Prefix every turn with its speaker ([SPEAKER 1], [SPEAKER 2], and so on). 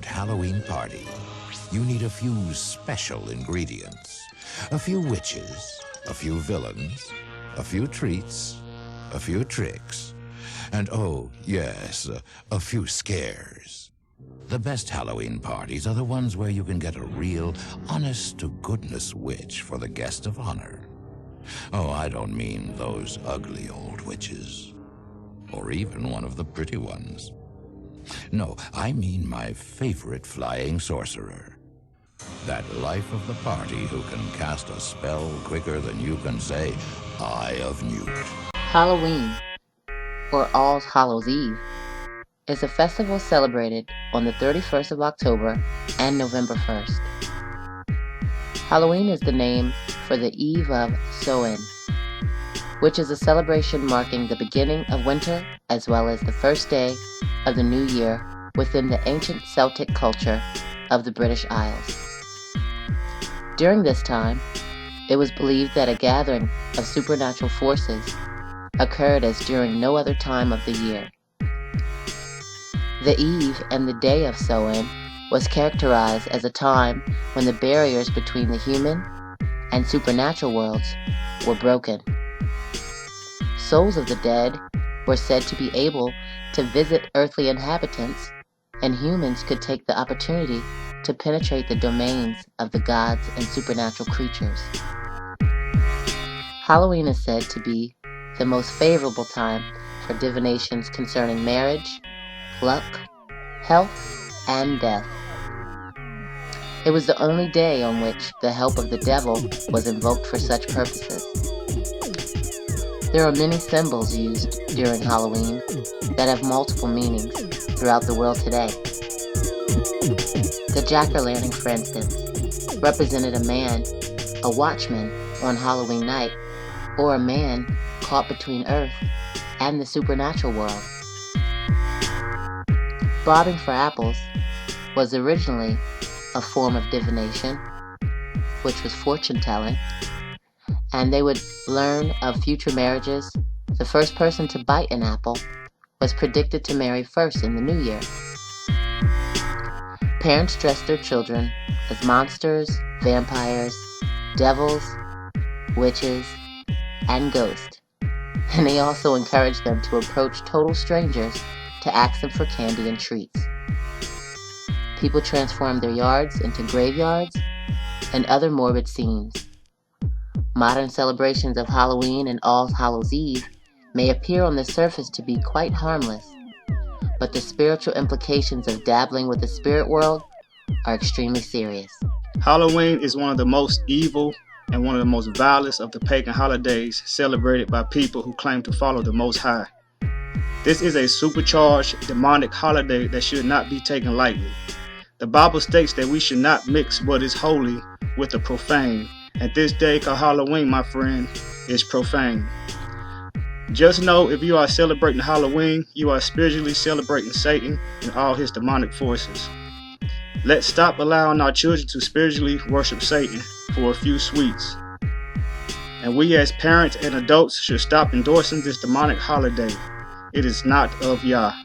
[SPEAKER 1] good Halloween party, you need a few special ingredients. A few witches, a few villains, a few treats, a few tricks, and oh, yes, a few scares. The best Halloween parties are the ones where you can get a real, honest-to-goodness witch for the guest of honor. Oh, I don't mean those ugly old witches, or even one of the pretty ones. No, I mean my favorite flying sorcerer. That life of the party who can cast a spell quicker than you can say, Eye of Newt.
[SPEAKER 2] Halloween, or All Hallows Eve, is a festival celebrated on the 31st of October and November 1st. Halloween is the name for the eve of Sow'en, which is a celebration marking the beginning of winter as well as the first day of the new year within the ancient Celtic culture of the British Isles. During this time, it was believed that a gathering of supernatural forces occurred as during no other time of the year. The eve and the day of Sow'en was characterized as a time when the barriers between the human and supernatural worlds were broken. Souls of the dead were said to be able to visit earthly inhabitants, and humans could take the opportunity to penetrate the domains of the gods and supernatural creatures. Halloween is said to be the most favorable time for divinations concerning marriage, luck, health, and death. It was the only day on which the help of the devil was invoked for such purposes. There are many symbols used during Halloween that have multiple meanings throughout the world today. The jack-o'-lantern, for instance, represented a man, a watchman on Halloween night, or a man caught between Earth and the supernatural world. Bobbing for apples was originally a form of divination, which was fortune-telling, and they would learn of future marriages. The first person to bite an apple was predicted to marry first in the new year. Parents dressed their children as monsters, vampires, devils, witches, and ghosts, and they also encouraged them to approach total strangers to ask them for candy and treats. People transformed their yards into graveyards and other morbid scenes. Modern celebrations of Halloween and All Hallows Eve may appear on the surface to be quite harmless, but the spiritual implications of dabbling with the spirit world are extremely serious.
[SPEAKER 3] Halloween is one of the most evil and one of the most vilest of the pagan holidays celebrated by people who claim to follow the Most High. This is a supercharged, demonic holiday that should not be taken lightly. The Bible states that we should not mix what is holy with the profane, and this day called Halloween, my friend, is profane. Just know if you are celebrating Halloween, you are spiritually celebrating Satan and all his demonic forces. Let's stop allowing our children to spiritually worship Satan for a few sweets. And we as parents and adults should stop endorsing this demonic holiday. It is not of Yah.